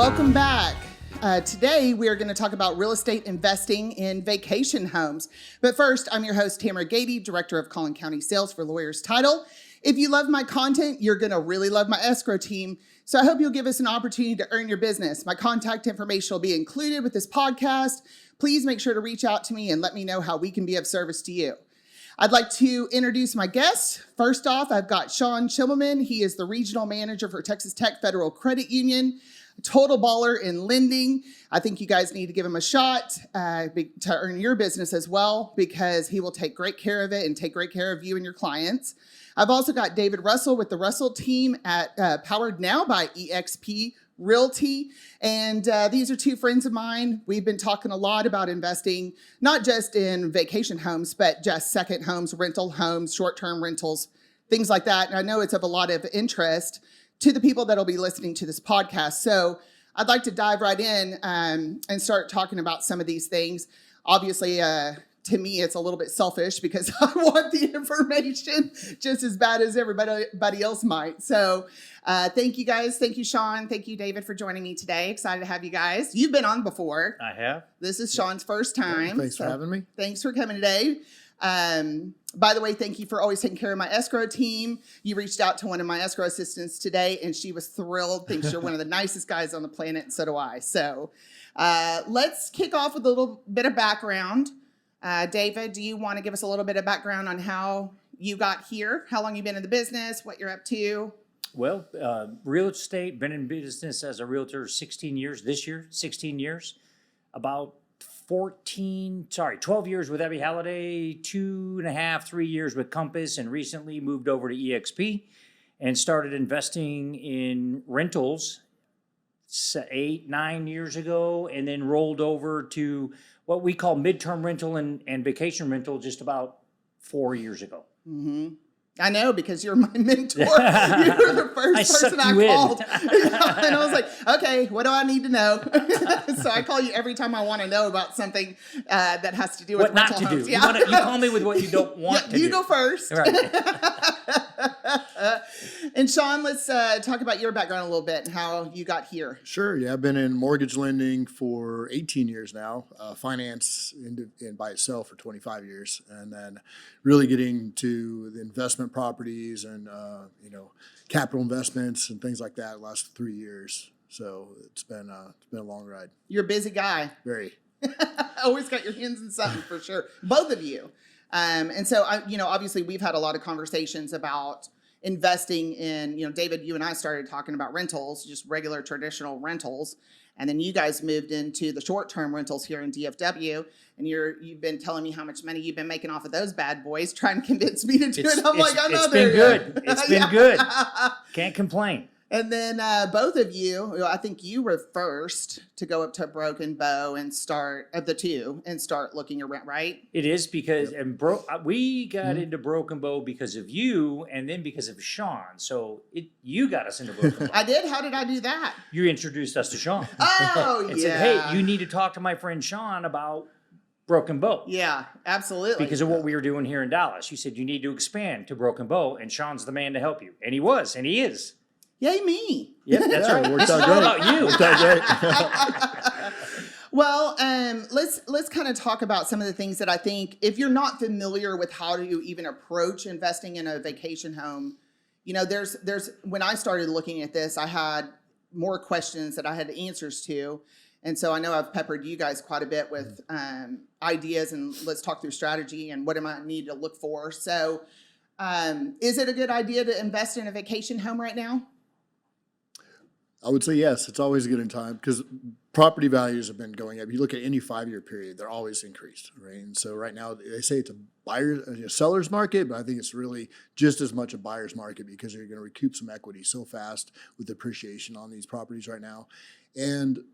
Welcome back. Today, we are going to talk about real estate investing in vacation homes. But first, I'm your host, Tamara Gady, Director of Collin County Sales for Lawyers Title. If you love my content, you're going to really love my escrow team. So I hope you'll give us an opportunity to earn your business. My contact information will be included with this podcast. Please make sure to reach out to me and let me know how we can be of service to you. I'd like to introduce my guests. First off, I've got Shaun Shimmelman. He is the Regional Manager for Texas Tech Federal Credit Union. Total baller in lending. I think you guys need to give him a shot to earn your business as well, because he will take great care of it and take great care of you and your clients. I've also got David Russell with the Russell team at powered now by EXP Realty. And these are two friends of mine. We've been talking a lot about investing, not just in vacation homes, but just second homes, rental homes, short-term rentals, things like that. And I know it's of a lot of interest to the people that'll be listening to this podcast. So I'd like to dive right in and start talking about some of these things. Obviously, to me, it's a little bit selfish because I want the information just as bad as everybody else might. So thank you guys. Thank you, Shaun. Thank you, David, for joining me today. Excited to have you guys. You've been on before. I have. This is Shaun's first time. Thanks for having me. Thanks for coming today. By the way, thank you for always taking care of my escrow team. You reached out to one of my escrow assistants today, and she was thrilled. Thinks you're one of the nicest guys on the planet, and so do I. So let's kick off with a little bit of background. David, do you want to give us a little bit of background on how you got here, how long you've been in the business, what you're up to? Well, real estate, been in business as a realtor 16 years, this year, 16 years. About 12 years with Ebby Halliday, 2.5, 3 years with Compass, and recently moved over to EXP and started investing in rentals 8, 9 years ago, and then rolled over to what we call midterm rental and vacation rental just about 4 years ago. Mm-hmm. I know, because you're my mentor. You were the first person I called. And I was like, okay, what do I need to know? So I call you every time I want to know about something that has to do with what not to homes. do. Yeah. You call me with what you don't want to do. You go first. Right. And Shaun, let's talk about your background a little bit and how you got here. Sure. Yeah, I've been in mortgage lending for 18 years now, finance in by itself for 25 years, and then really getting to the investment properties and capital investments and things like that the last 3 years. So it's been a long ride. You're a busy guy. Very. Always got your hands in something for sure. Both of you. And so, obviously we've had a lot of conversations about investing in, David, you and I started talking about rentals, just regular traditional rentals. And then you guys moved into the short-term rentals here in DFW. And you've been telling me how much money you've been making off of those bad boys, trying to convince me to do it. I'm like, I'm not there yet. It's been good. Can't complain. And then both of you, I think you were first to go up to Broken Bow and start of the two and start looking around, right? It is because we got into Broken Bow because of you, and then because of Shaun. So you got us into Broken Bow. I did. How did I do that? You introduced us to Shaun. Oh, and yeah. said, hey, you need to talk to my friend Shaun about Broken Bow. Yeah, absolutely. Because of what we were doing here in Dallas. You said you need to expand to Broken Bow, and Shaun's the man to help you. And he was, and he is. Yay, me. Yep, that's right. Worked out all great. about you. Worked out great. Well, let's kind of talk about some of the things that I think, if you're not familiar with how to even approach investing in a vacation home, there's when I started looking at this, I had more questions that I had answers to. And so I know I've peppered you guys quite a bit with ideas, and let's talk through strategy and what am I need to look for. So is it a good idea to invest in a vacation home right now? I would say yes. It's always a good time because property values have been going up. You look at any 5-year period, they're always increased, right? And so right now they say it's a seller's market, but I think it's really just as much a buyer's market because you're going to recoup some equity so fast with appreciation on these properties right now. And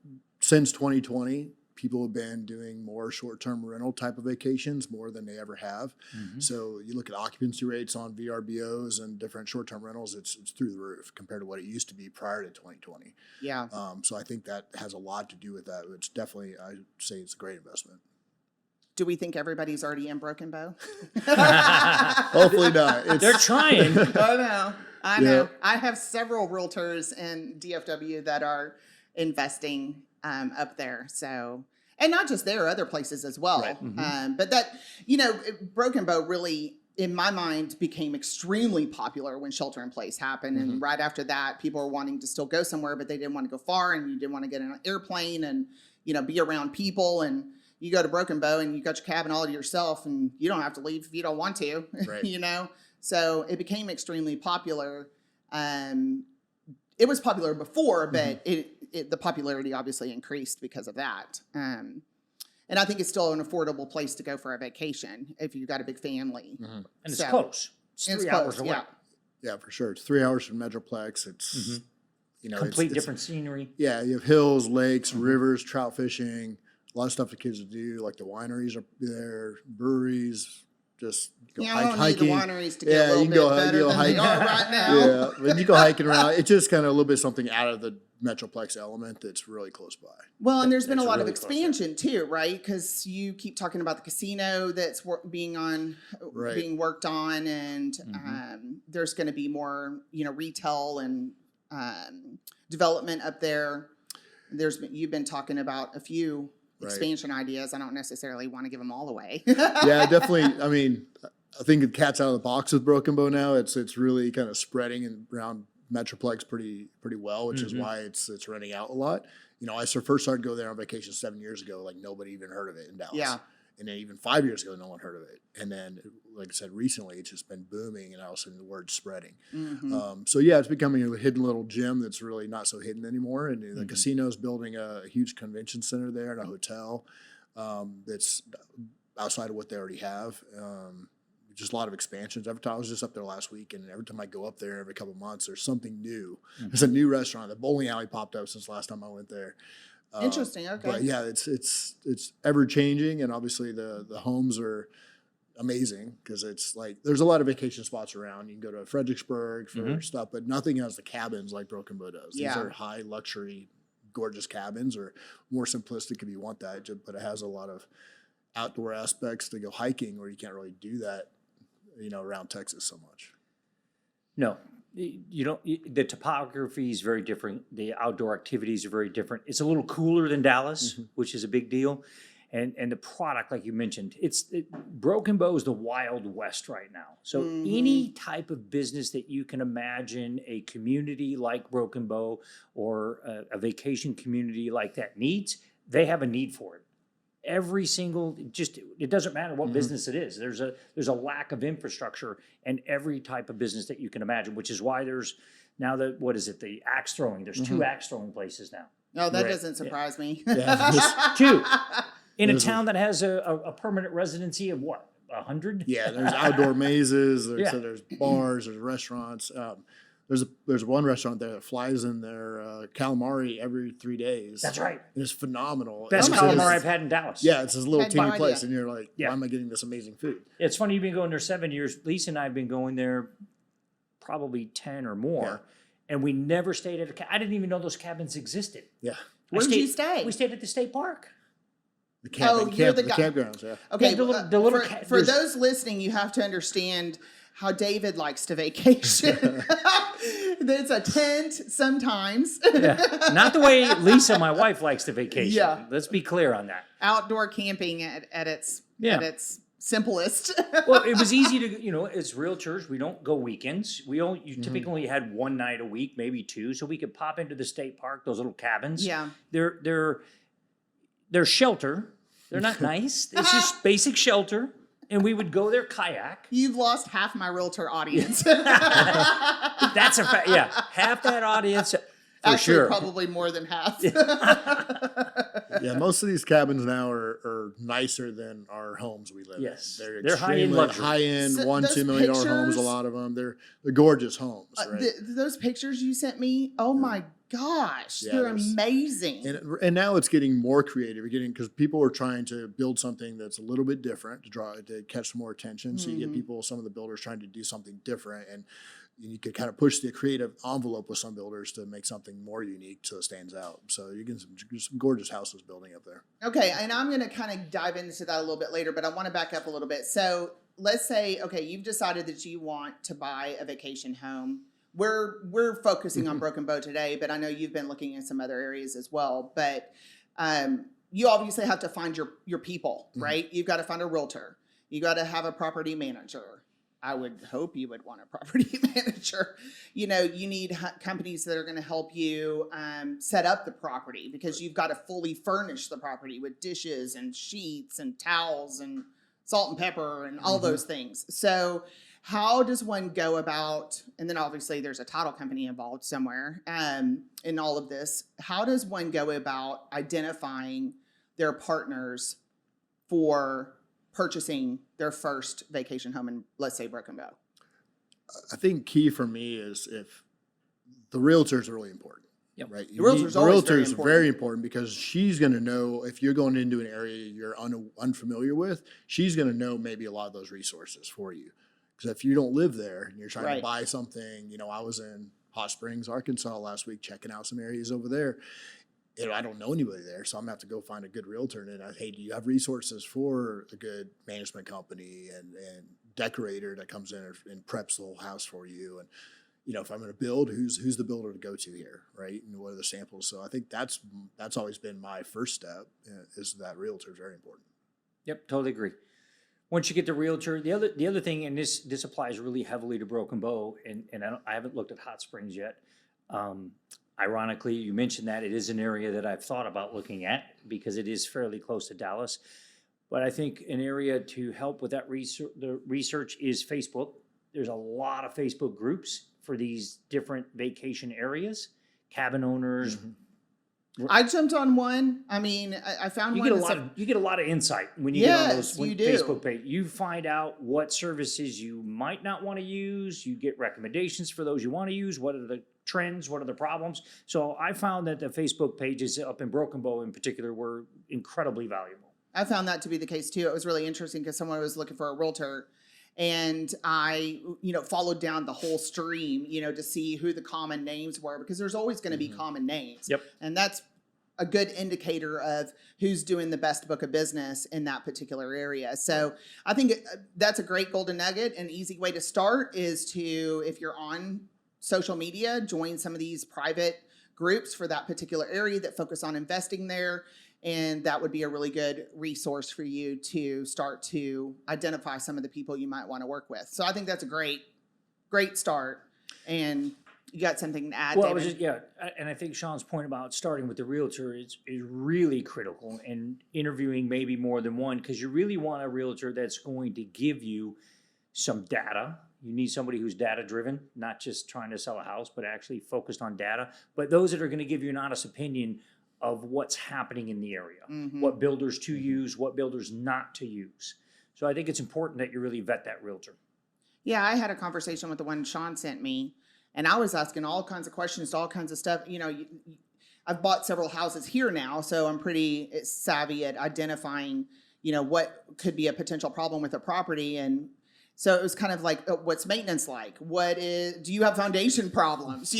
since 2020, people have been doing more short-term rental type of vacations more than they ever have. Mm-hmm. So you look at occupancy rates on VRBOs and different short-term rentals, it's through the roof compared to what it used to be prior to 2020. Yeah. So I think that has a lot to do with that. It's definitely, I say it's a great investment. Do we think everybody's already in Broken Bow? Hopefully not. They're trying. I know. I have several realtors in DFW that are investing up there. So, and not just there, other places as well. Right. But that, Broken Bow really, in my mind, became extremely popular when shelter in place happened. And right after that, people were wanting to still go somewhere, but they didn't want to go far, and you didn't want to get in an airplane and, be around people. And you go to Broken Bow and you got your cabin all to yourself, and you don't have to leave if you don't want to, Right. So it became extremely popular. It was popular before, but the popularity obviously increased because of that. And I think it's still an affordable place to go for a vacation if you've got a big family. And it's close. It's 3 hours away. Yeah, for sure. It's 3 hours from Metroplex. It's, Complete different scenery. Yeah, you have hills, lakes, rivers, trout fishing, a lot of stuff for kids to do. Like the wineries are there, breweries, just go I don't hiking. need the wineries to get a little bit better than they are right now. Yeah, when you go hiking around, it's just kind of a little bit something out of the Metroplex element that's really close by. Well, and there's been a lot of really close, expansion too, right? Because you keep talking about the casino that's being worked on, and there's going to be more, retail and development up there. You've been talking about a few expansion ideas. I don't necessarily want to give them all away. Yeah, definitely. I mean, I think the cat's out of the box with Broken Bow now. It's really kind of spreading around Metroplex pretty well, which is why it's renting out a lot. I first started going there on vacation 7 years ago. Like nobody even heard of it in Dallas. Yeah. And then even 5 years ago, no one heard of it. And then, like I said, recently it's just been booming, and all of a sudden the word's spreading. So yeah, it's becoming a hidden little gem that's really not so hidden anymore. And the casino's building a huge convention center there and a hotel that's outside of what they already have. Just a lot of expansions. I was just up there last week, and every time I go up there every couple of months, there's something new. There's a new restaurant. The bowling alley popped up since last time I went there. Interesting. Okay. But yeah, it's ever changing, and obviously the homes are amazing because it's like there's a lot of vacation spots around. You can go to Fredericksburg for stuff, but nothing has the cabins like Broken Bow does. These are high luxury, gorgeous cabins, or more simplistic if you want that. But it has a lot of outdoor aspects to go hiking, where you can't really do that, around Texas so much. No, you don't. The topography is very different. The outdoor activities are very different. It's a little cooler than Dallas, which is a big deal. And the product, like you mentioned, Broken Bow is the Wild West right now. So any type of business that you can imagine, a community like Broken Bow or a vacation community like that needs, they have a need for it. Every single, it doesn't matter what business it is. There's a lack of infrastructure in every type of business that you can imagine, which is why there's now the axe throwing. There's 2 axe throwing places now. No, that doesn't surprise me. Yeah, 2 in a town that has a permanent residency of what, 100? Yeah, there's outdoor mazes. There's bars. There's restaurants. There's one restaurant there that flies in their calamari every 3 days. That's right. And it's phenomenal. Best calamari I've had in Dallas. Yeah, it's this little Had no teeny place, idea. and you're like, why am I getting this amazing food? It's funny you've been going there 7 years. Lisa and I have been going there probably 10 or more, and we never stayed at I didn't even know those cabins existed. Yeah. Where did you stay? We stayed at the state park. The the guy. campgrounds, yeah. Okay, Yeah, the little for those listening, you have to understand how David likes to vacation. It's a tent sometimes. Not the way Lisa, my wife, likes to vacation. Yeah. Let's be clear on that. Outdoor camping at its simplest. Well, it was easy to, as realtors, we don't go weekends. You typically had one night a week, maybe 2, so we could pop into the state park, those little cabins. Yeah. They're shelter. They're not nice. It's just basic shelter. And we would go there kayak. You've lost half my realtor audience. That's a fact. Yeah, half that audience for Actually, sure. probably more than half. Yeah, most of these cabins now are nicer than our homes we live Yes. in. They're high-end luxury. High-end, So $1, those $2 million homes, pictures- a lot of them. They're gorgeous homes, right? Those pictures you sent me, oh my gosh, Yeah, they're there's- amazing. And now it's getting more creative. Because people are trying to build something that's a little bit different to catch some more attention. So you get some of the builders trying to do something different, and you could kind of push the creative envelope with some builders to make something more unique so it stands out. So you get some gorgeous houses building up there. Okay, and I'm going to kind of dive into that a little bit later, but I want to back up a little bit. So let's say, okay, you've decided that you want to buy a vacation home. we're focusing on Broken Bow today, but I know you've been looking at some other areas as well. But you obviously have to find your people, right? You've got to find a realtor. You got to have a property manager. I would hope you would want a property manager. You know, you need companies that are going to help you set up the property, because you've got to fully furnish the property with dishes and sheets and towels and salt and pepper and all those things. So how does one go about, and then obviously there's a title company involved somewhere in all of this. How does one go about identifying their partners for purchasing their first vacation home in, let's say, Broken Bow? I think key for me is if the realtor is really important. Yep. Right. The realtor's always very important. Very important, because she's going to know if you're going into an area you're unfamiliar with. She's going to know maybe a lot of those resources for you. Because if you don't live there and you're trying to buy something, you know, I was in Hot Springs, Arkansas last week checking out some areas over there. You know, I don't know anybody there, so I'm gonna have to go find a good realtor. And hey, do you have resources for a good management company and decorator that comes in and preps the whole house for you? And you know, if I'm going to build, who's the builder to go to here, right? And what are the samples? So I think that's always been my first step, is that realtor is very important. Yep, totally agree. Once you get the realtor, the other thing, and this applies really heavily to Broken Bow, and I haven't looked at Hot Springs yet. Ironically, you mentioned that it is an area that I've thought about looking at, because it is fairly close to Dallas. But I think an area to help with that research is Facebook. There's a lot of Facebook groups for these different vacation areas, cabin owners. I jumped on one. I mean, I found one. You get a lot of insight when you get on those you do. Facebook page. You find out what services you might not want to use. You get recommendations for those you want to use. What are the trends? What are the problems? So I found that the Facebook pages up in Broken Bow in particular were incredibly valuable. I found that to be the case too. It was really interesting because someone was looking for a realtor, and I, followed down the whole stream, to see who the common names were, because there's always going to be common names. Yep. And that's a good indicator of who's doing the best book of business in that particular area. So I think that's a great golden nugget. An easy way to start is to, if you're on social media, join some of these private groups for that particular area that focus on investing there. And that would be a really good resource for you to start to identify some of the people you might want to work with. So I think that's a great start. And you got something to add, Well, David? and I think Shaun's point about starting with the realtor is really critical, and interviewing maybe more than one, because you really want a realtor that's going to give you some data. You need somebody who's data driven, not just trying to sell a house, but actually focused on data. But those that are going to give you an honest opinion of what's happening in the area, what builders to use, what builders not to use. So I think it's important that you really vet that realtor. Yeah, I had a conversation with the one Shaun sent me, and I was asking all kinds of questions to all kinds of stuff. I've bought several houses here now, so I'm pretty savvy at identifying, what could be a potential problem with a property. And so it was kind of like, what's maintenance like? Do you have foundation problems?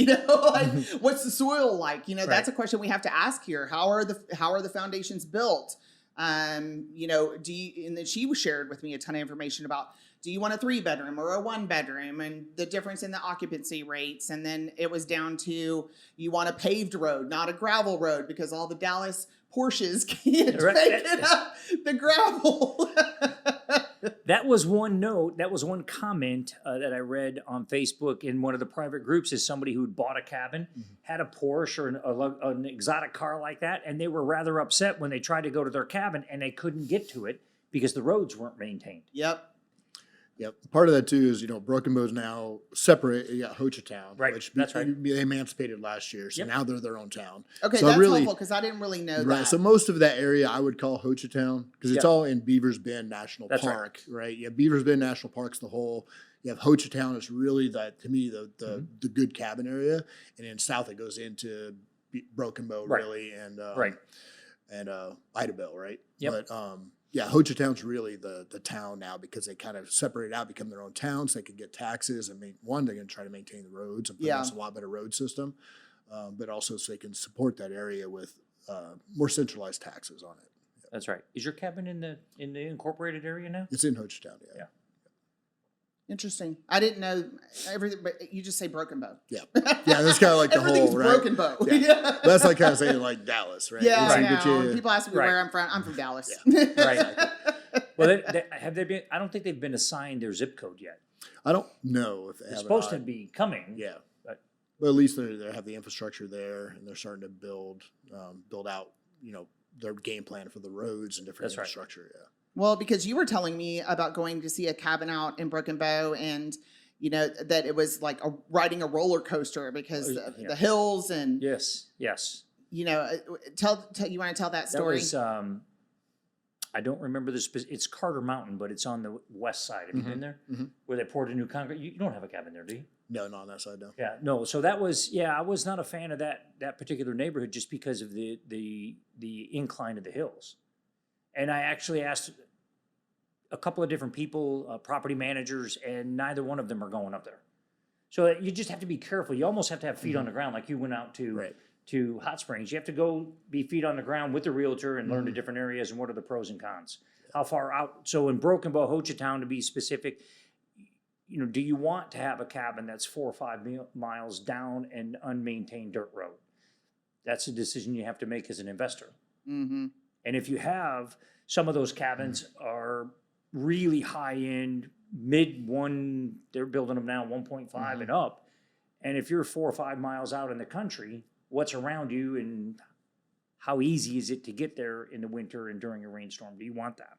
What's the soil like? That's a question we have to ask here. How are the foundations built? And then she shared with me a ton of information about, do you want a 3-bedroom or a 1-bedroom, and the difference in the occupancy rates. And then it was down to, you want a paved road, not a gravel road, because all the Dallas Porsches can't take it up the gravel. That was one note. That was one comment that I read on Facebook in one of the private groups, is somebody who'd bought a cabin, had a Porsche or an exotic car like that, and they were rather upset when they tried to go to their cabin and they couldn't get to it because the roads weren't maintained. Yep. Part of that too is, Broken Bow's now separate. You got Hochatown, right? Which that's right. They emancipated last year, so now they're their own town. Okay, so that's helpful, because I didn't really know that. So most of that area I would call Hochatown, because it's all in Beavers Bend National That's Park, right? You have Beavers Bend National Park's the whole. You have Hochatown is really to me the good cabin area, and then south it goes into Broken Bow really, and Idabel, right? Yep. But Hochatown's really the town now, because they kind of separated out, become their own town, so they can get taxes. I mean, one, they're going to try to maintain the roads and put in a lot better road system, but also so they can support that area with more centralized taxes on it. That's right. Is your cabin in the incorporated area now? It's in Hochatown, yeah. Interesting. I didn't know everything, but you just say Broken Bow. Yeah. Yeah, that's kind of like the Everything's whole, right? Broken Bow. Yeah. Yeah. That's like kind of saying like Dallas, right? Yeah, It's I to get know. you- People ask me Right. where I'm from. I'm from Dallas. Right. Well, have they been? I don't think they've been assigned their zip code yet. I don't know if they have It's or supposed to not. be coming. Yeah. But But at least they have the infrastructure there, and they're starting to build out, their game plan for the roads and different That's right. infrastructure. Yeah. Well, because you were telling me about going to see a cabin out in Broken Bow, and that it was like riding a roller coaster because of yeah. the hills and yes. tell you want to tell that That story? was. I don't remember it's Carter Mountain, but it's on the west side. Have you been there? Mhm. Where they poured a new concrete. You don't have a cabin there, do you? No, not on that side, no. Yeah, no. So that was, I was not a fan of that particular neighborhood just because of the incline of the hills. And I actually asked a couple of different people, property managers, and neither one of them are going up there. So you just have to be careful. You almost have to have feet on the ground, like you went out Right. to Hot Springs. You have to go be feet on the ground with the realtor and learn the different areas and what are the pros and cons. How far out? So in Broken Bow, Hochatown, to be specific, do you want to have a cabin that's 4 or 5 miles down an unmaintained dirt road? That's a decision you have to make as an investor. Mm-hmm. And if you have, some of those cabins are really high end, mid one, they're building them now 1.5 and up. And if you're 4 or 5 miles out in the country, what's around you and how easy is it to get there in the winter and during a rainstorm? Do you want that?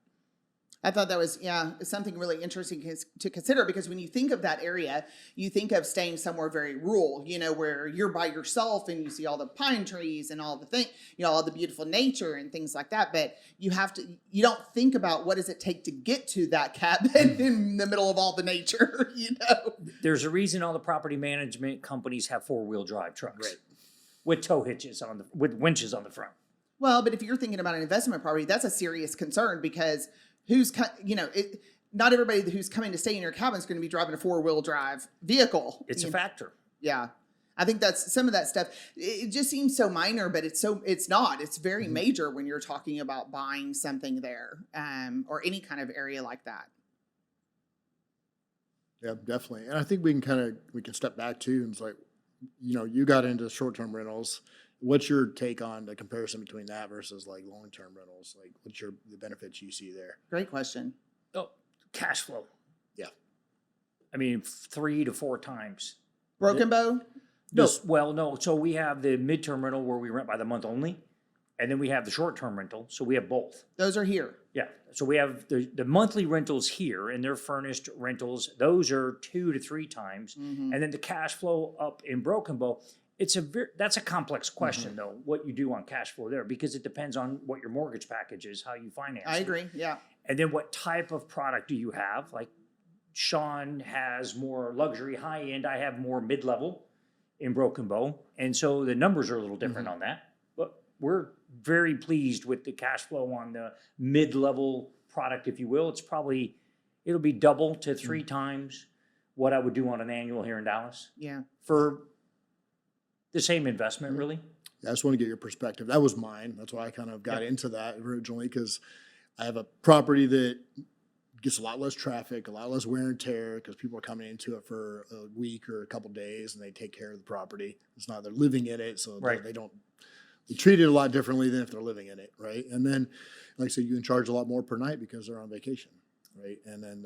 I thought that was, something really interesting to consider, because when you think of that area, you think of staying somewhere very rural, where you're by yourself and you see all the pine trees and all the all the beautiful nature and things like that. But you don't think about what does it take to get to that cabin in the middle of all the nature, There's a reason all the property management companies have 4-wheel drive trucks. Right. With tow hitches with winches on the front. Well, but if you're thinking about an investment property, that's a serious concern, because not everybody who's coming to stay in your cabin is going to be driving a 4-wheel drive vehicle. It's a factor. Yeah. I think that's some of that stuff. It just seems so minor, but it's not. It's very major when you're talking about buying something there, or any kind of area like that. Yeah, definitely. And I think we can step back too. And it's like, you got into short-term rentals. What's your take on the comparison between that versus like long-term rentals? Like, what's the benefits you see there? Great question. Oh, cash flow. Yeah. I mean, 3 to 4 times. Broken Bow? No, no. So we have the midterm rental where we rent by the month only, and then we have the short-term rental. So we have both. Those are here. Yeah. So we have the monthly rentals here, and they're furnished rentals. Those are 2 to 3 times, and then the cash flow up in Broken Bow. That's a complex question though, what you do on cash flow there, because it depends on what your mortgage package is, how you finance I it. agree. Yeah. And then what type of product do you have? Like Shaun has more luxury high end. I have more mid-level in Broken Bow. And so the numbers are a little different on that. But we're very pleased with the cash flow on the mid-level product, if you will. It'll be double to 3 times what I would do on an annual here in Dallas. Yeah. For the same investment, really. I just want to get your perspective. That was mine. That's why I kind of got into that originally, because I have a property that gets a lot less traffic, a lot less wear and tear, because people are coming into it for a week or a couple of days and they take care of the property. It's not they're living in it, so Right. they treat it a lot differently than if they're living in it, right? And then, like I said, you can charge a lot more per night because they're on vacation, right? And then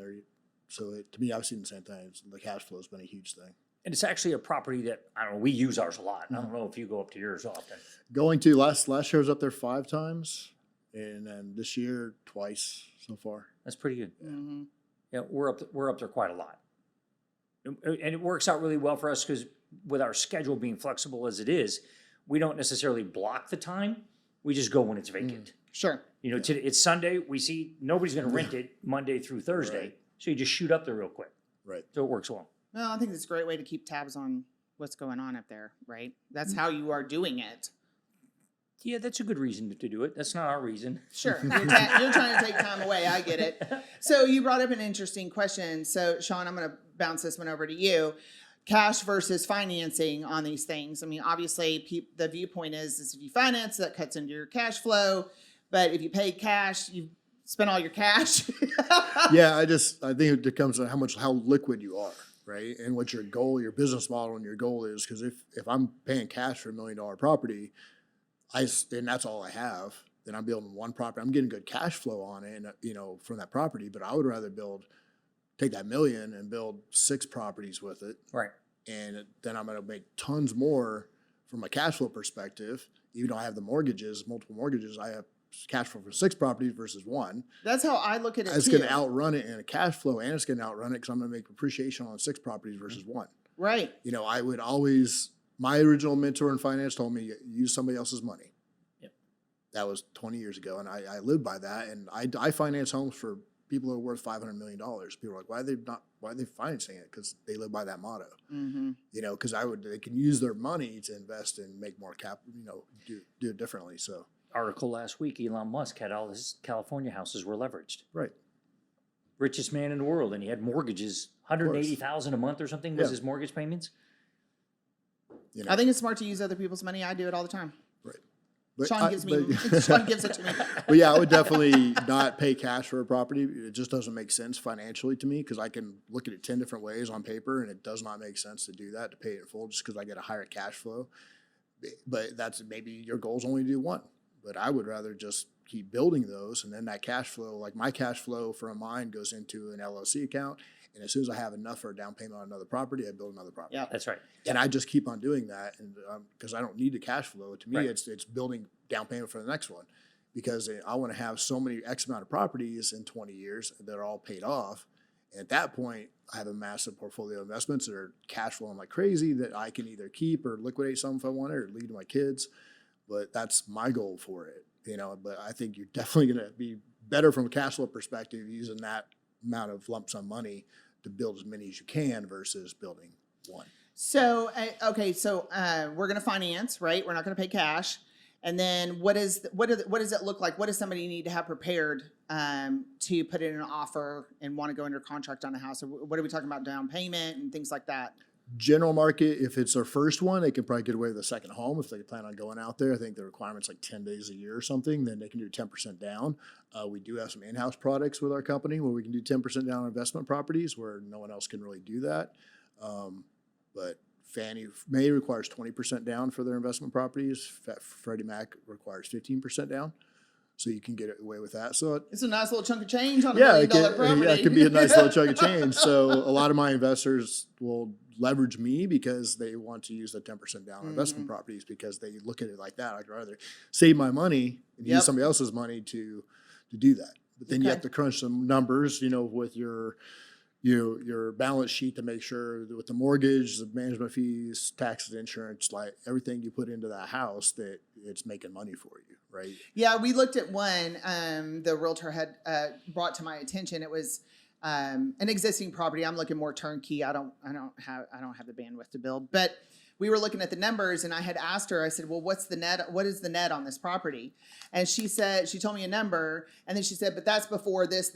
to me, I've seen the same thing. The cash flow has been a huge thing. And it's actually a property that, I don't know, we use ours a lot. I don't know if you go up to yours often. Going to last year I was up there 5 times, and then this year twice so far. That's pretty good. Mm-hmm. Yeah, we're up there quite a lot. And it works out really well for us because with our schedule being flexible as it is, we don't necessarily block the time. We just go when it's vacant. Sure. It's Sunday. We see nobody's going to rent it Monday through Thursday. Right. So you just shoot up there real quick. Right. So it works well. Well, I think it's a great way to keep tabs on what's going on up there, right? That's how you are doing it. Yeah, that's a good reason to do it. That's not our reason. Sure. You're trying to take time away. I get it. So you brought up an interesting question. So, Shaun, I'm going to bounce this one over to you. Cash versus financing on these things. I mean, obviously, the viewpoint is if you finance, that cuts into your cash flow. But if you pay cash, spend all your cash. Yeah, I think it comes to how liquid you are, right? And what your goal, your business model and your goal is. Because if I'm paying cash for $1 million property, and that's all I have, then I'm building one property. I'm getting good cash flow on it, and from that property. But I would rather take that $1 million and build 6 properties with it. Right. And then I'm going to make tons more from a cash flow perspective. Even though I have multiple mortgages, I have cash flow for 6 properties versus 1. That's how I look at it. It's going to outrun it in a cash flow, and it's going to outrun it because I'm going to make appreciation on 6 properties versus 1. Right. I would always. My original mentor in finance told me use somebody else's money. Yep. That was 20 years ago, and I lived by that. And I finance homes for people who are worth $500 million. People are like, why are they financing it? Because they live by that motto. Mm-hmm. Because they can use their money to invest and make more do it differently. So Article last week, Elon Musk had all his California houses were leveraged. right. Richest man in the world, and he had mortgages, $180,000 a month or something was his mortgage payments. I think it's smart to use other people's money. I do it all the time. Right. But Sean gives it to me. But yeah, I would definitely not pay cash for a property. It just doesn't make sense financially to me because I can look at it 10 different ways on paper, and it does not make sense to do that, to pay it in full just because I get a higher cash flow. But that's maybe your goal is only to do one. But I would rather just keep building those, and then that cash flow, like my cash flow from mine goes into an LLC account, and as soon as I have enough for a down payment on another property, I build another property. Yeah, that's right. And I just keep on doing that, and because I don't need the cash flow. To me, Right. it's building down payment for the next one, because I want to have so many X amount of properties in 20 years that are all paid off. And at that point, I have a massive portfolio of investments that are cash flowing like crazy that I can either keep or liquidate some if I want it, or leave to my kids. But that's my goal for it, But I think you're definitely going to be better from a cash flow perspective using that amount of lump sum money to build as many as you can versus building one. So, we're going to finance, right? We're not going to pay cash. And then what does it look like? What does somebody need to have prepared to put in an offer and want to go under contract on a house? Or what are we talking about, down payment and things like that? General market, if it's their first one, they can probably get away with a second home if they plan on going out there. I think the requirement's like 10 days a year or something. Then they can do 10% down. We do have some in-house products with our company where we can do 10% down on investment properties where no one else can really do that. But Fannie Mae requires 20% down for their investment properties. Freddie Mac requires 15% down. So you can get away with that. So it's a nice little chunk of change on a $1 million property. Yeah, it can be a nice little chunk of change. So a lot of my investors will leverage me because they want to use the 10% down on investment properties because they look at it like that. I'd rather save my money and use somebody else's money to do that. But then you have to crunch some numbers, with your balance sheet to make sure that with the mortgage, the management fees, taxes, insurance, like everything you put into that house, that it's making money for you, right? Yeah, we looked at one the realtor had brought to my attention. It was an existing property. I'm looking more turnkey. I don't have the bandwidth to build, but we were looking at the numbers, and I had asked her, I said, well, what's the net? What is the net on this property? And she told me a number, and then she said, but that's before this,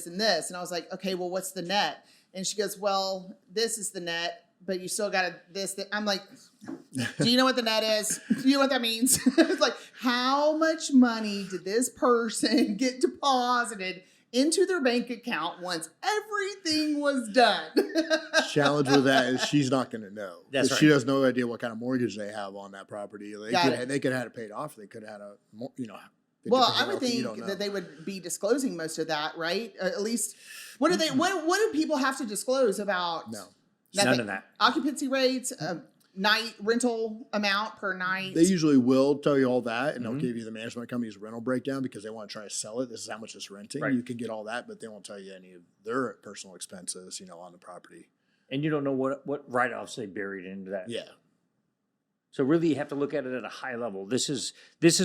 and this. And I was like, okay, well, what's the net? And she goes, well, this is the net, but you still got this. I'm like, do you know what the net is? Do you know what that means? It's like, how much money did this person get deposited into their bank account once everything was done? Challenge with that is she's not going to know. That's right. She has no idea what kind of mortgage they have on that property. They could have had it paid off. They could have had Well, I would think that they would be disclosing most of that, right? At least, what do people have to disclose about? No. None of that. Occupancy rates, night rental amount per night. They usually will tell you all that, and they'll give you the management company's rental breakdown because they want to try to sell it. This is how much it's renting. Right. You can get all that, but they won't tell you any of their personal expenses, on the property. And you don't know what write-offs they buried into that. Yeah. So really you have to look at it at a high level. This is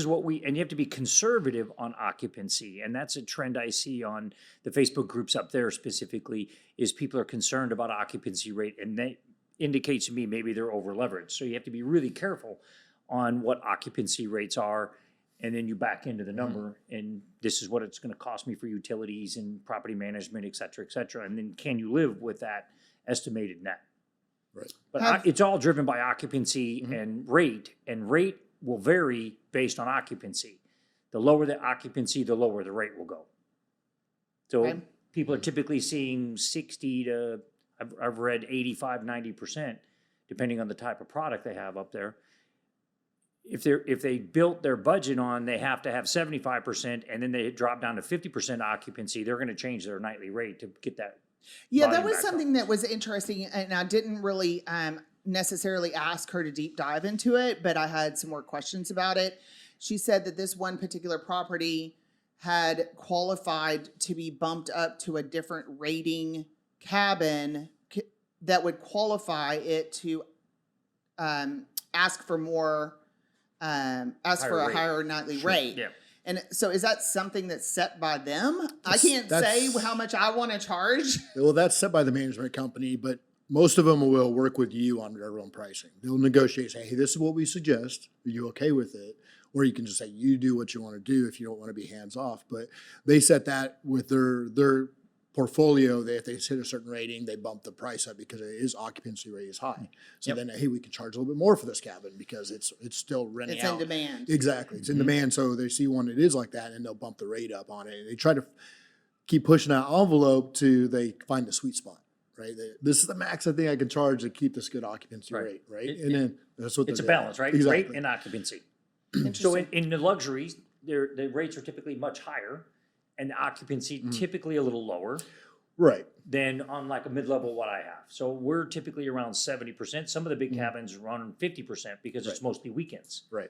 what and you have to be conservative on occupancy. And that's a trend I see on the Facebook groups up there specifically, is people are concerned about occupancy rate, and that indicates to me maybe they're over leveraged. So you have to be really careful on what occupancy rates are, and then you back into the number, and this is what it's going to cost me for utilities and property management, et cetera, and then can you live with that estimated net? Right. But it's all driven by occupancy and rate will vary based on occupancy. The lower the occupancy, the lower the rate will go. So Okay. people are typically seeing 60 to, I've read 85, 90%, depending on the type of product they have up there. If they built their budget on they have to have 75% and then they drop down to 50% occupancy, they're going to change their nightly rate to get that. Yeah, that volume was back something up. that was interesting, and I didn't really necessarily ask her to deep dive into it, but I had some more questions about it. She said that this one particular property had qualified to be bumped up to a different rating cabin that would qualify it to ask for more, ask for Higher a rate. higher nightly Sure. rate. Yeah. And so is that something that's set by them? I That's- can't say that's- how much I want to charge. Well, that's set by the management company, but most of them will work with you on their own pricing. They'll negotiate, say, hey, this is what we suggest. Are you okay with it? Or you can just say, you do what you want to do if you don't want to be hands off. But they set that with their portfolio. If they hit a certain rating, they bump the price up because it is occupancy rate is high. So then, hey, we can charge a little bit more for this cabin because it's still renting It's out. in demand. Exactly. It's in demand. So they see one that is like that and they'll bump the rate up on it. And they try to keep pushing that envelope to they find the sweet spot, right? This is the max I think I can charge to keep this good occupancy Right. rate, right? It- and then that's what It's a they're doing. balance, right? Exactly. Rate and occupancy. So Interesting. in the luxuries, the rates are typically much higher and the occupancy typically a little lower Right. than on like a mid-level what I have. So we're typically around 70%. Some of the big cabins run 50% because it's Right. mostly weekends. Right.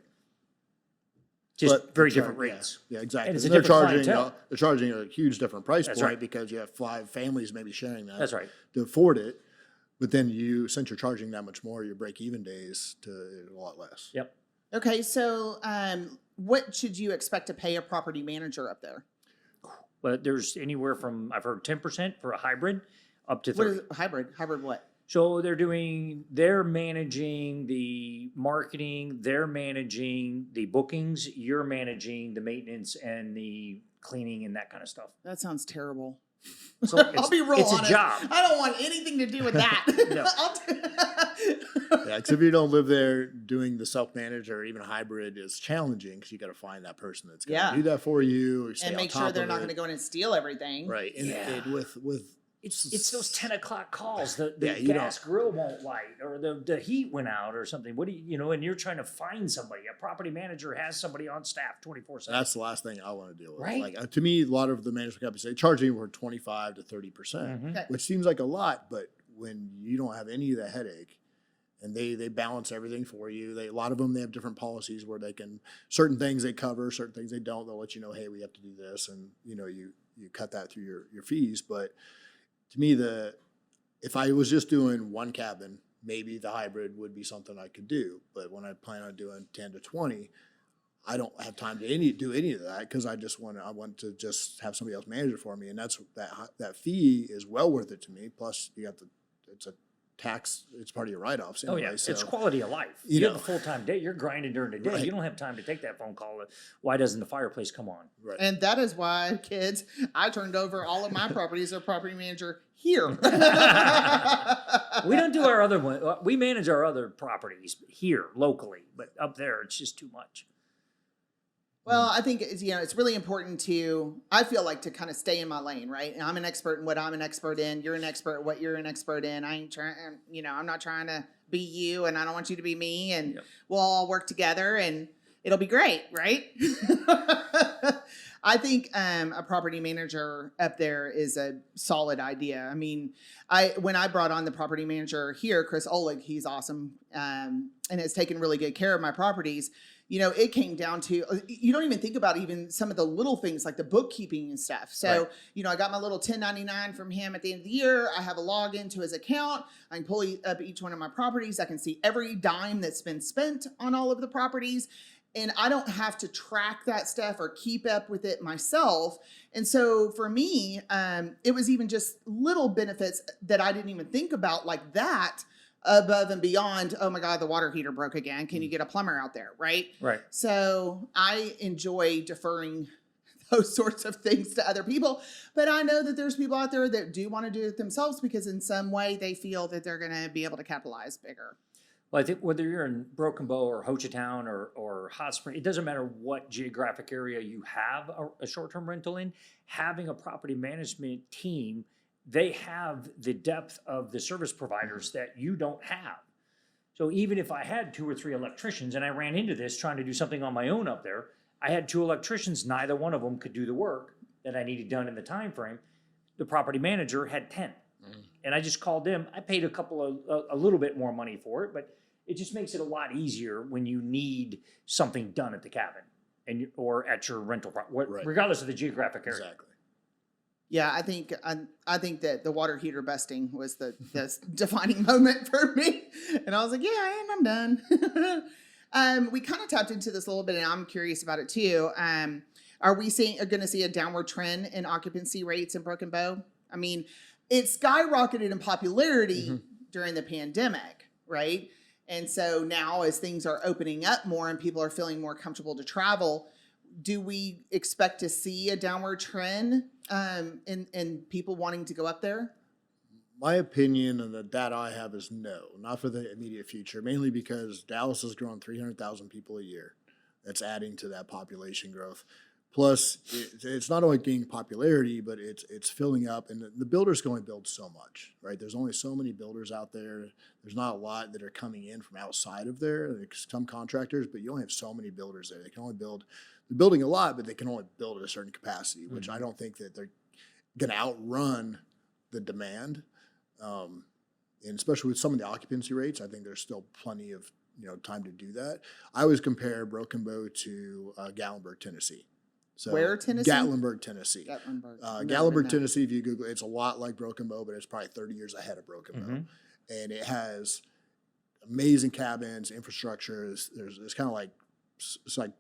Just But very they're different char- yeah, rates. Yeah, exactly. And it's a And they're different charging clientele. they're charging a huge different price That's point right. because you have 5 families maybe sharing that. That's right. To afford it. But then since you're charging that much more, your break even days to a lot less. Yep. Okay, so what should you expect to pay a property manager up there? But there's anywhere from, I've heard 10% for a hybrid up to What 30. is hybrid? Hybrid what? So they're managing the marketing, they're managing the bookings, you're managing the maintenance and the cleaning and that kind of stuff. That sounds terrible. So I'll be real it's honest. a job. I don't want anything to do with that. No. Yeah, because if you don't live there, doing the self-managed or even hybrid is challenging because you got to find that person that's going to Yeah. do that for you or stay And on make top sure they're of not it. going to go in and steal everything. Right. And, Yeah. and with It's those 10 o'clock calls. The Yeah, you gas grill won't light or the heat went out or something. What do you and you're trying to find somebody. A property manager has somebody on staff 24/7. that's the last thing I want to deal with. Right. Like to me, a lot of the management companies they charge anywhere 25 to 30%, Mhm. Okay. which seems like a lot, but when you don't have any of the headache, and they balance everything for you. A lot of them they have different policies where they can certain things they cover, certain things they don't. They'll let you know, hey, we have to do this, and you cut that through your fees. But to me, if I was just doing one cabin, maybe the hybrid would be something I could do. But when I plan on doing 10 to 20, I don't have time to do any of that because I want to just have somebody else manage it for me, and that fee is well worth it to me. Plus, it's a tax; it's part of your write-offs. Oh Anyway, yeah, so, it's quality of life. you You have know. a full-time day. You're grinding during the day. Right. You don't have time to take that phone call. Why doesn't the fireplace come on? right. And that is why, kids, I turned over all of my properties to a property manager here. We don't do our other one. We manage our other properties here locally, but up there it's just too much. Well, I think it's really important I feel like to kind of stay in my lane, right? And I'm an expert in what I'm an expert in. You're an expert at what you're an expert in. I ain't trying, I'm not trying to be you, and I don't want you to be me, and Yep. we'll all work together, and it'll be great, right? I think a property manager up there is a solid idea. I mean, when I brought on the property manager here, Chris Oleg, he's awesome, and has taken really good care of my properties. It came down to, you don't even think about even some of the little things like the bookkeeping and stuff. So, Right. I got my little 1099 from him at the end of the year. I have a login to his account. I can pull up each one of my properties. I can see every dime that's been spent on all of the properties. And I don't have to track that stuff or keep up with it myself. And so for me, it was even just little benefits that I didn't even think about like that, above and beyond, oh my God, the water heater broke again. Can you get a plumber out there? Right. Right. So I enjoy deferring those sorts of things to other people. But I know that there's people out there that do want to do it themselves because in some way they feel that they're going to be able to capitalize bigger. Well, I think whether you're in Broken Bow or Hochatown or Hot Spring, it doesn't matter what geographic area you have a short-term rental in, having a property management team, they have the depth of the service providers that you don't have. So even if I had 2 or 3 electricians and I ran into this trying to do something on my own up there, I had 2 electricians, neither one of them could do the work that I needed done in the time frame. The property manager had 10. And I just called them. I paid a little bit more money for it, but it just makes it a lot easier when you need something done at the cabin or at your rental regardless of the geographic area. Exactly. Yeah, I think that the water heater busting was the defining moment for me, and I was like, yeah, and I'm done. We kind of tapped into this a little bit, and I'm curious about it too. Are we going to see a downward trend in occupancy rates in Broken Bow? I mean, it skyrocketed in popularity during the pandemic, right? And so now as things are opening up more and people are feeling more comfortable to travel, do we expect to see a downward trend in people wanting to go up there? My opinion and the data I have is no, not for the immediate future, mainly because Dallas has grown 300,000 people a year. That's adding to that population growth. Plus, it's not only gaining popularity, but it's filling up, and the builders can only build so much, right? There's only so many builders out there. There's not a lot that are coming in from outside of there. There's some contractors, but you only have so many builders there. They can only build. They're building a lot, but they can only build at a certain capacity, which I don't think that they're going to outrun the demand. And especially with some of the occupancy rates, I think there's still plenty of time to do that. I always compare Broken Bow to Gatlinburg, Tennessee. So where, Tennessee? Gatlinburg, Tennessee. Gatlinburg, Tennessee, if you Google it, it's a lot like Broken Bow, but it's probably 30 years ahead of Broken Bow. And it has amazing cabins, infrastructure. It's kind of like, it's like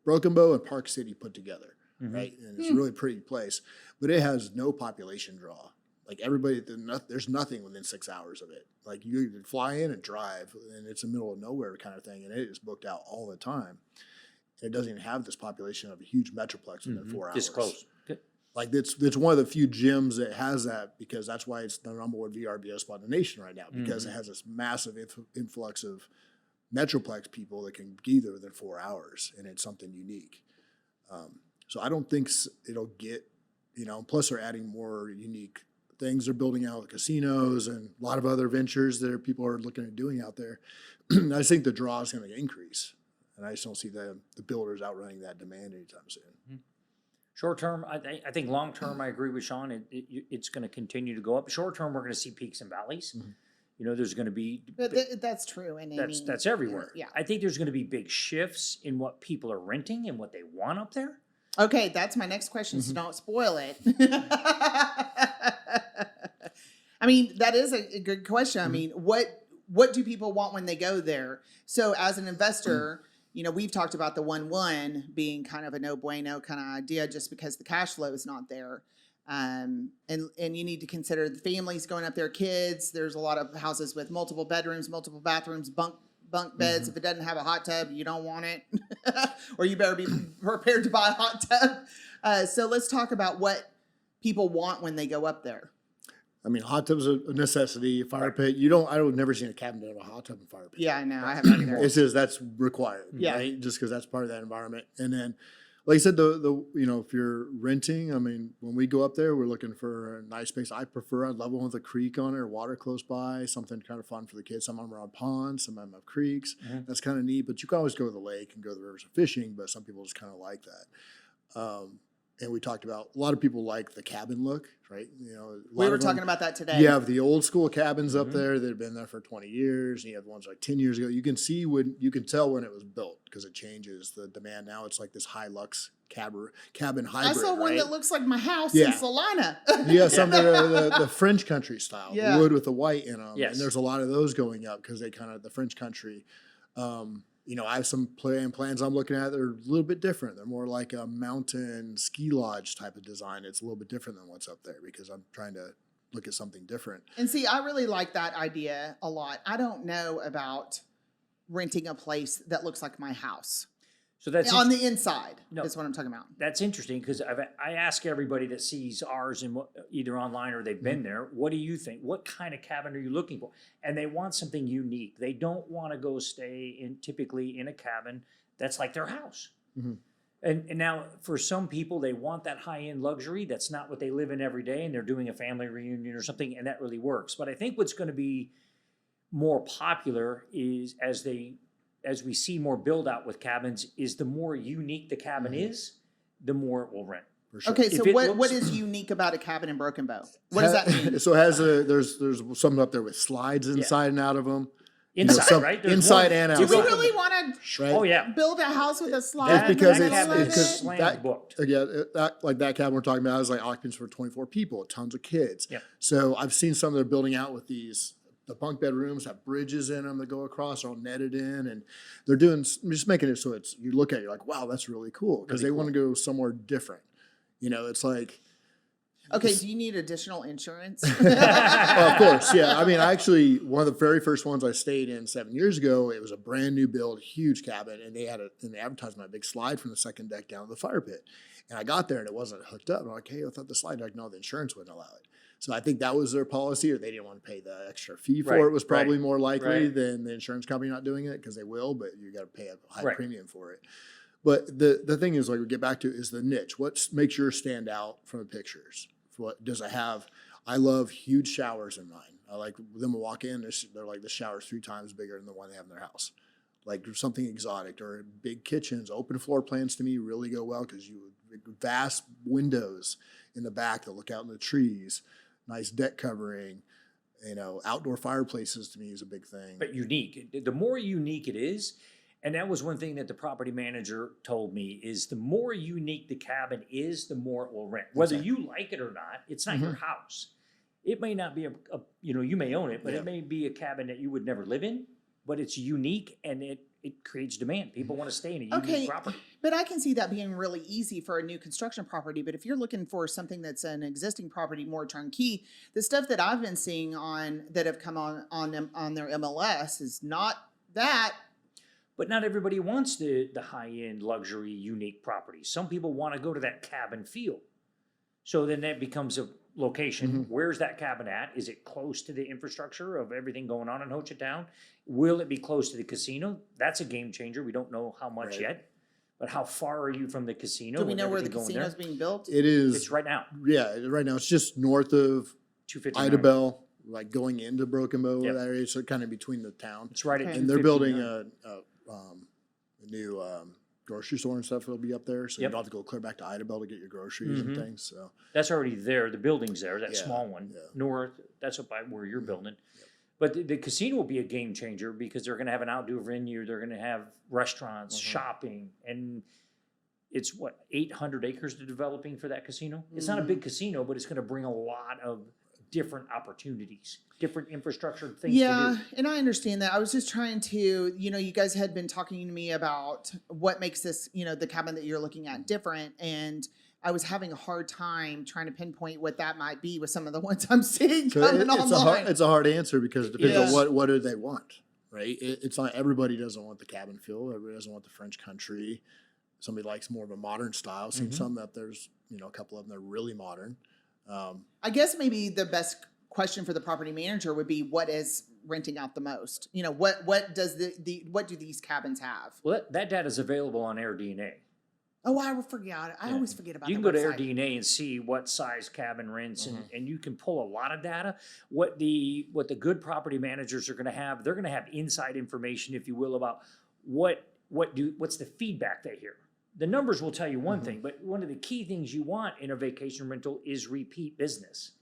Broken Bow and Park City put together, right? And it's a really pretty place. But it has no population draw. Like everybody, there's nothing within 6 hours of it. Like you can fly in and drive, and it's a middle of nowhere kind of thing, and it is booked out all the time. It doesn't even have this population of a huge metroplex within 4 hours. This close. Like it's one of the few gyms that has that, because that's why it's the number one VRBO spot in the nation right now, because it has this massive influx of metroplex people that can be there within 4 hours, and it's something unique. So I don't think it'll get, plus they're adding more unique things. They're building out casinos and a lot of other ventures that people are looking at doing out there. I just think the draw is going to increase. And I just don't see the builders outrunning that demand anytime soon. Short term, I think long term, I agree with Shaun. It's going to continue to go up. Short term, we're going to see peaks and valleys. There's going to be. But that's true, and that's everywhere. Yeah, I think there's going to be big shifts in what people are renting and what they want up there. Okay, that's my next question. So don't spoil it. I mean, that is a good question. I mean, what do people want when they go there? So as an investor. We've talked about the 1-1 being kind of a no bueno kind of idea just because the cash flow is not there. And you need to consider the families going up there, kids. There's a lot of houses with multiple bedrooms, multiple bathrooms, bunk beds. If it doesn't have a hot tub, you don't want it. Or you better be prepared to buy a hot tub. So let's talk about what people want when they go up there. I mean, hot tub's a necessity. Fire pit, I've never seen a cabin that have a hot tub and fire pit. Yeah, I know. I have not either. It's just that's required, right? Just because that's part of that environment. And then, like I said, if you're renting, I mean, when we go up there, we're looking for a nice space. I'd love one with a creek on it or water close by, something kind of fun for the kids. Some of them are on ponds, some of them have creeks. That's kind of neat. But you can always go to the lake and go to the rivers of fishing. But some people just kind of like that. And we talked about a lot of people like the cabin look, right? We were talking about that today. You have the old school cabins up there that have been there for 20 years. And you have ones like 10 years ago. You can tell when it was built because it changes the demand. Now it's like this high-lux cabin hybrid. I saw one right? that looks like my house in Salina. Yeah, some that are the French country style, Yeah. wood with the white in them. Yes. And there's a lot of those going up because they the French country. I have some plans I'm looking at that are a little bit different. They're more like a mountain ski lodge type of design. It's a little bit different than what's up there because I'm trying to look at something different. And see, I really like that idea a lot. I don't know about renting a place that looks like my house. So that's On the inside, No. is what I'm talking about. That's interesting because I ask everybody that sees ours in either online or they've been there, what do you think? What kind of cabin are you looking for? And they want something unique. They don't want to go stay typically in a cabin that's like their house. Mhm. And now for some people, they want that high-end luxury. That's not what they live in every day, and they're doing a family reunion or something, and that really works. But I think what's going to be more popular is as we see more build out with cabins, is the more unique the cabin is, the more it will rent. For sure. Okay, so If it what looks- is unique about a cabin in Broken Bow? What does that mean? So it has there's something up there with slides inside and out of them. Inside, right? There's inside one- and Do we outside. really want to Right? Oh yeah. build a house with a slide? That's because and it's- all of because it? slammed that- booked. Again, that cabin we're talking about is like occupants for 24 people, tons of kids. Yep. So I've seen some they're building out with the bunk bedrooms have bridges in them that go across, all netted in, and they're just making it so you look at it, you're like, wow, that's really cool because Really they want to go somewhere different. It's like, Okay, do you need additional insurance? well, of course, yeah. I mean, actually, one of the very first ones I stayed in 7 years ago, it was a brand new build, huge cabin, and they had in the advertisement a big slide from the second deck down to the fire pit. And I got there and it wasn't hooked up. And I'm like, hey, I thought the slide deck, no, the insurance wouldn't allow it. So I think that was their policy, or they didn't want to pay the extra fee for Right, it. Was probably more likely right. than the insurance company not doing it, because they will, but you got to pay a high Right. premium for it. But the thing is, like we get back to, is the niche. What makes yours stand out from the pictures? What does it have? I love huge showers in mine. I like them to walk in, they're like the shower's 3 times bigger than the one they have in their house. Like there's something exotic, or big kitchens. Open floor plans to me really go well because vast windows in the back that look out in the trees, nice deck covering, outdoor fireplaces to me is a big thing. But unique. The more unique it is, and that was one thing that the property manager told me, is the more unique the cabin is, the more it will rent. Whether Exactly. you like it or not, it's not your house. It may not be you may own it, but Yeah. it may be a cabin that you would never live in, but it's unique and it creates demand. People want to stay in a unique Okay, property. but I can see that being really easy for a new construction property. But if you're looking for something that's an existing property, more turnkey, the stuff that I've been seeing that have come on their MLS is not that. But not everybody wants the high-end luxury unique property. Some people want to go to that cabin feel. So then that becomes a location. Where's that cabin at? Is it close to the infrastructure of everything going on in Ho Chi Town? Will it be close to the casino? That's a game changer. We don't know how much Right. yet. But how far are you from the casino? Do we with know where the everything going casino is there? being built? It is, It's right now, yeah, right now it's just north of 259. Ida Bell, like going into Broken Bow, Yep. that area, so kind of between the town. It's right at Okay. And they're building 259. a new grocery store and stuff will be up there, so you Yep. don't have to go clear back to Ida Bell to get your groceries and Mhm. things. So That's already there. The building's there, that Yeah, small one. yeah. North, that's up by where you're building. But the casino will be a game changer because they're going to have an outdoor venue. They're going to have restaurants, shopping, and it's 800 acres to developing for that casino. It's not a big casino, but it's going to bring a lot of different opportunities, different infrastructure things Yeah, to do. and I understand that. I was just trying to, you guys had been talking to me about what makes this, the cabin that you're looking at different. And I was having a hard time trying to pinpoint what that might be with some of the ones I'm seeing So coming online. it's a hard answer because it depends Yes. on what do they want, right? It's not everybody doesn't want the cabin feel. Everybody doesn't want the French country. Somebody likes more of a modern style. Seen some that there's a couple of them that are really modern. I guess maybe the best question for the property manager would be, what is renting out the most? What does what do these cabins have? Well, that data is available on AirDNA. Oh, I forgot. I always forget about You can the go to website. AirDNA and see what size cabin rents, and you can pull a lot of data. What the good property managers are going to have, they're going to have inside information, if you will, about what's the feedback they hear. The numbers will tell you one thing, but one of the key things you want in a vacation rental is repeat business.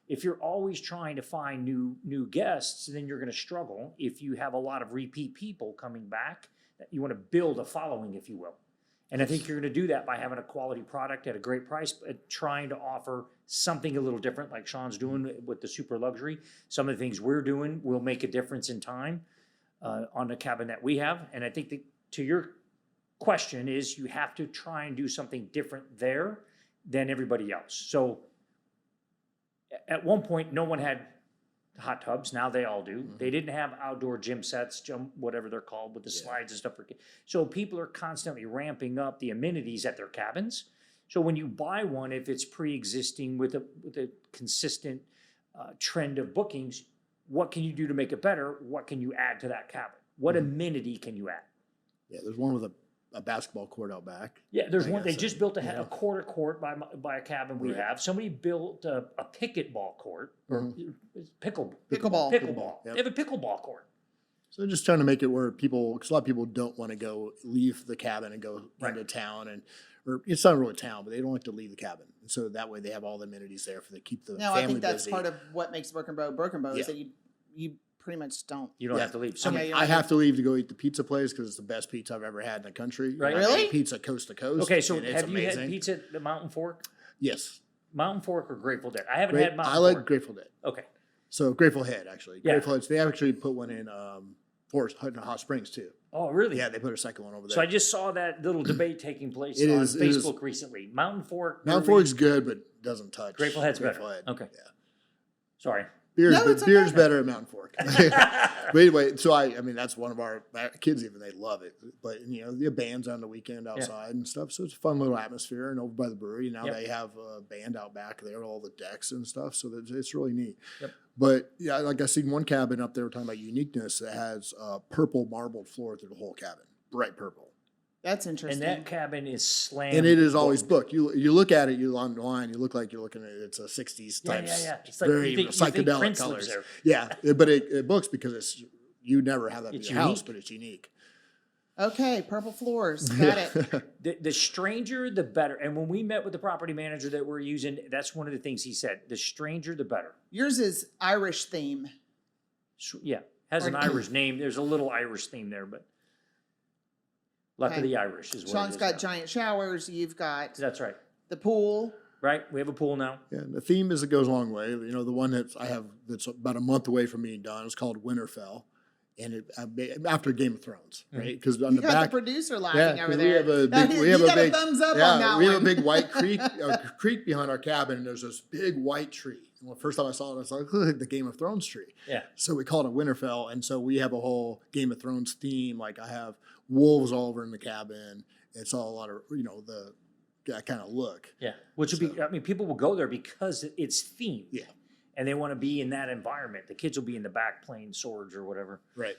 If you're always trying to find new guests, then you're going to struggle. If you have a lot of repeat people coming back, you want to build a following, if you will. And I think you're going to do that by having a quality product at a great price, but trying to offer something a little different, like Shaun's doing with the super luxury. Some of the things we're doing will make a difference in time on the cabin that we have. And I think that, to your question, is you have to try and do something different there than everybody else. So at one point, no one had hot tubs. Now they all do. They didn't have outdoor gym sets, whatever they're called, with the slides and stuff. So people are constantly ramping up the amenities at their cabins. So when you buy one, if it's pre-existing with a consistent trend of bookings, what can you do to make it better? What can you add to that cabin? What amenity can you add? Yeah, there's one with a basketball court out back. Yeah, there's one. They just built a quarter court by a cabin we Right. have. Somebody built a pickleball court or pickleball. Pickleball. They have a pickleball court. So just trying to make it where people, because a lot of people don't want to leave the cabin and go into town, or it's not really town, but they don't like to leave the cabin. And so that way they have all the amenities there for keep the No, family I think that's busy. part of what makes Broken Bow is that you pretty much don't. You don't have to leave. I have to leave to go eat the pizza place because it's the best pizza I've ever had in the country. Right. I've Really? ate pizza coast to coast. Okay, so and it's have you had amazing. pizza at the Mountain Fork? Yes. Mountain Fork or Grateful Dead? I haven't had Mountain I like Fork. Grateful Dead. Okay. So Grateful Head, actually. Yeah. Grateful Heads, they actually put one in Hot Springs, too. Oh, really? Yeah, they put a second one over there. So I just saw that little debate taking place It on is- Facebook recently. Mountain Fork. Mount Derby, Fork's good, but doesn't touch. Grateful Head's Grateful better. Head. Okay. Yeah. Sorry. Beer's, No, it's beer's okay. better at Mountain Fork. But anyway, so I mean, that's one of our kids, even they love it. But, the band's on the weekend outside and stuff. So it's a fun little atmosphere. And over by the brewery, now they have a band out back there, all the decks and stuff. So it's really neat. Yep. But yeah, like I seen one cabin up there, we're talking about uniqueness, that has purple marbled floor through the whole cabin, bright purple. That's And interesting. that cabin is slammed. And it is always booked. You look at it, you online, you look like you're looking at it's a 60s type, Yeah. It's like very you think psychedelic Prince colors. lives Yeah, but it books because you never have that in It's your house, unique. but it's unique. Okay, purple floors. Got it. The stranger, the better. And when we met with the property manager that we're using, that's one of the things he said. The stranger, the better. Yours is Irish theme. Yeah, has an Irish name. There's a little Irish theme there, but luck of Okay. the Irish is what Sean's it is got now. giant showers. You've got That's right. the pool. Right? We have a pool now. Yeah, and the theme is it goes a long way. The one that I have that's about a month away from being done is called Winterfell, and after Game of Thrones, right? Because on You the got back, the producer laughing over 'cause there. we have You a got big thumbs up on yeah, that we one. have a big white creek behind our cabin, and there's this big white tree. And the first time I saw it, I was like, "Look, the Game of Thrones tree." Yeah. So we call it a Winterfell, and so we have a whole Game of Thrones theme. Like I have wolves all over in the cabin. It's all a lot of that kind of look. Yeah. Which would be, I mean, people will go there because it's themed. Yeah. And they want to be in that environment. The kids will be in the back playing swords or whatever. Right.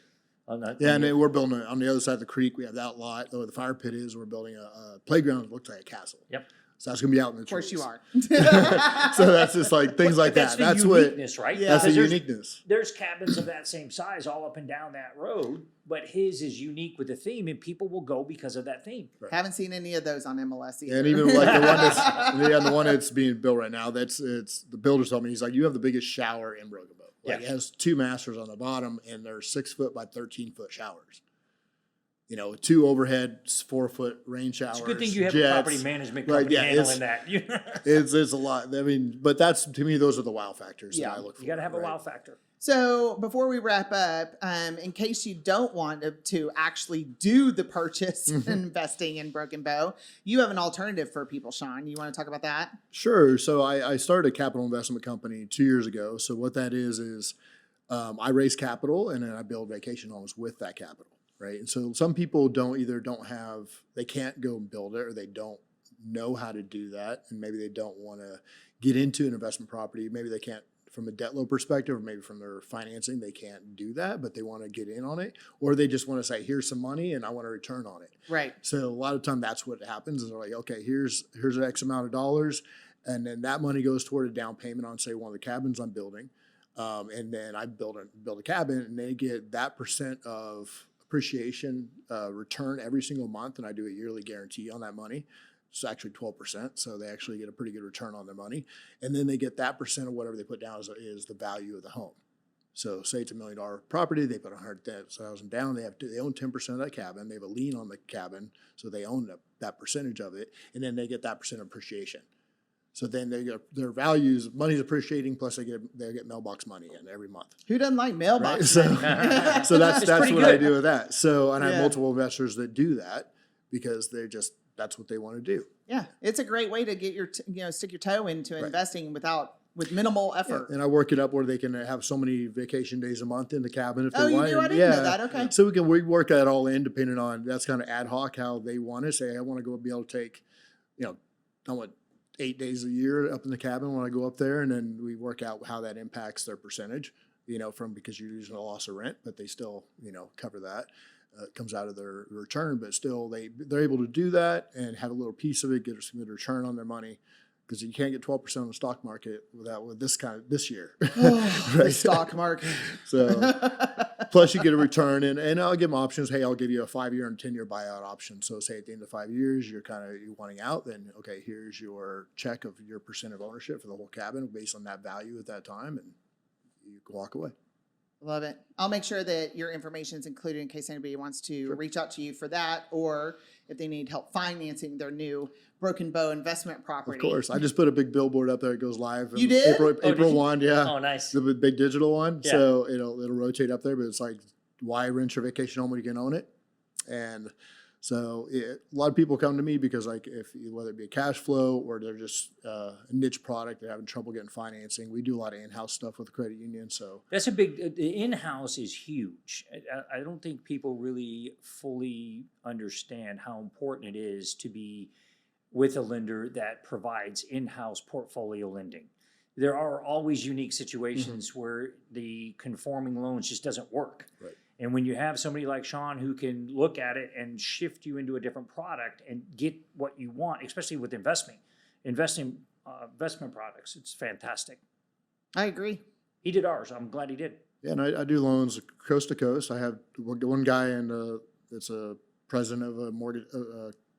Yeah, Yeah, and then we're building on the other side of the creek. We have that lot where the fire pit is. We're building a playground that looks like a castle. Yep. So that's gonna be out in the Of course you trees. are. So that's just like things like That's that. the That's what. uniqueness, right? Yeah. That's the Because there's- uniqueness. There's cabins of that same size all up and down that road, but his is unique with the theme, and people will go because of that theme. Haven't seen any of those on MLS either. And even like the one that's being built right now, it's the builder told me, he's like, you have the biggest shower in Broken Bow. Like Yeah. it has 2 masters on the bottom, and they're 6 foot by 13 foot showers. 2 overhead 4 foot rain showers. It's a good thing you have jets. a property management Right, company yeah, handling that. It's a lot. I mean, but that's to me, those are the wow factors Yeah. that I look for. You got to have a right? wow factor. So before we wrap up, in case you don't want to actually do the purchase and investing in Broken Bow, you have an alternative for people, Shaun. You want to talk about that? Sure. So I started a capital investment company 2 years ago. So what that is I raise capital and then I build vacation homes with that capital, right? And so some people they can't go and build it, or they don't know how to do that, and maybe they don't want to get into an investment property. Maybe they can't from a debt load perspective, or maybe from their financing, they can't do that, but they want to get in on it, or they just want to say, here's some money and I want a return on it. Right. So a lot of time that's what happens is they're like, okay, here's an X amount of dollars. And then that money goes toward a down payment on, say, one of the cabins I'm building. And then I build a cabin, and they get that % of appreciation return every single month. And I do a yearly guarantee on that money. It's actually 12%. So they actually get a pretty good return on their money. And then they get that % of whatever they put down is the value of the home. So say it's $1 million property, they put $100,000 down. They own 10% of that cabin. They have a lien on the cabin, so they own that percentage of it, and then they get that % of appreciation. So then they get their values, money's appreciating, plus they get mailbox money in every month. Who doesn't like Right? mailbox? So that's pretty what I good. do with that. So and I have Yeah. multiple investors that do that because that's what they want to do. Yeah, it's a great way to get stick your toe into Right. investing without with minimal effort. And I work it up where they can have so many vacation days a month in the cabin if they Oh, you want. do? I didn't know that. Okay. So we work that all in depending on, that's kind of ad hoc how they want it. Say, I want to go be able to take, I want 8 days a year up in the cabin when I go up there. And then we work out how that impacts their percentage, from, because you're using a loss of rent, but they still, cover that. It comes out of their return, but still they're able to do that and have a little piece of it, get some good return on their money. Because you can't get 12% on the stock market with this year. The stock market. So plus you get a return, and I'll give them options. Hey, I'll give you a 5-year and 10-year buyout option. So say at the end of 5 years, you're wanting out, then okay, here's your check of your percent of ownership for the whole cabin based on that value at that time, and you can walk away. Love it. I'll make sure that your information is included in case anybody wants to reach out to you for that, or if they need help financing their new Broken Bow investment property. Of course. I just put a big billboard up there. It goes live. You did? April 1, yeah. Oh, nice. The big digital one. Yeah. So it'll rotate up there, but it's like, why rent your vacation home when you can own it? And so a lot of people come to me because whether it be a cash flow or they're just a niche product, they're having trouble getting financing. We do a lot of in-house stuff with the credit union. So That's the in-house is huge. I don't think people really fully understand how important it is to be with a lender that provides in-house portfolio lending. There are always unique situations where the conforming loans just doesn't work. Right. And when you have somebody like Shaun who can look at it and shift you into a different product and get what you want, especially with investment products, it's fantastic. I agree. He did ours. I'm glad he did. yeah, and I do loans coast to coast. I have one guy that's a president of a mortgage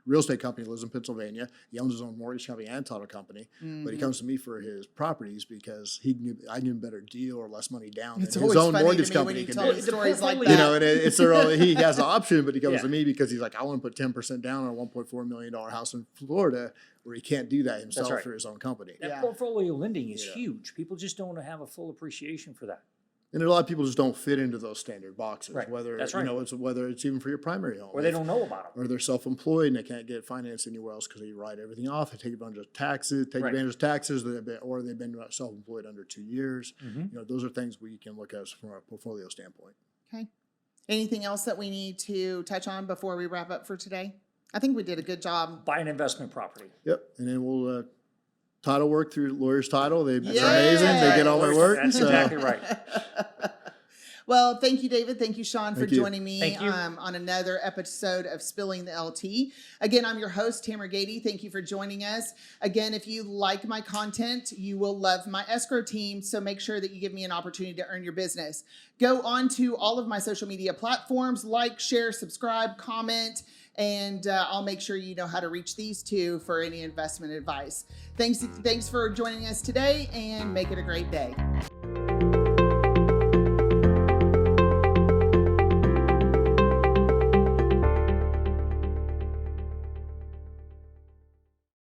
real estate company, lives in Pennsylvania. He owns his own mortgage company and title company, but he comes to me for his properties because I can get a better deal or less money down It's than his always own funny mortgage to me when company you can tell do. me stories like that. And it's their own, he has the option, but he comes Yeah. to me because he's like, I want to put 10% down on a $1.4 million house in Florida where he can't do that himself right. for his own company. That Yeah. portfolio lending is Yeah. huge. People just don't have a full appreciation for that. And a lot of people just don't fit into those standard boxes, Right. whether That's right. whether it's even for your primary home. Or they don't know about them. Or they're self-employed and they can't get financed anywhere else because they write everything off. They take advantage of taxes, Right. or they've been self-employed under 2 years. Those are things we can look at from a portfolio standpoint. Okay. Anything else that we need to touch on before we wrap up for today? I think we did a good job. Buy an investment property. Yep. And then we'll title work through Lawyers Title. They're Yay! amazing. They get all my work. That's so. exactly right. Well, thank you, David. Thank you, Shaun, for Thank you. joining me Thank you. on another episode of Spilling the LT. Again, I'm your host, Tamara Gady. Thank you for joining us. Again, if you like my content, you will love my escrow team, so make sure that you give me an opportunity to earn your business. Go on to all of my social media platforms, like, share, subscribe, comment, and I'll make sure you know how to reach these two for any investment advice. Thanks for joining us today, and make it a great day.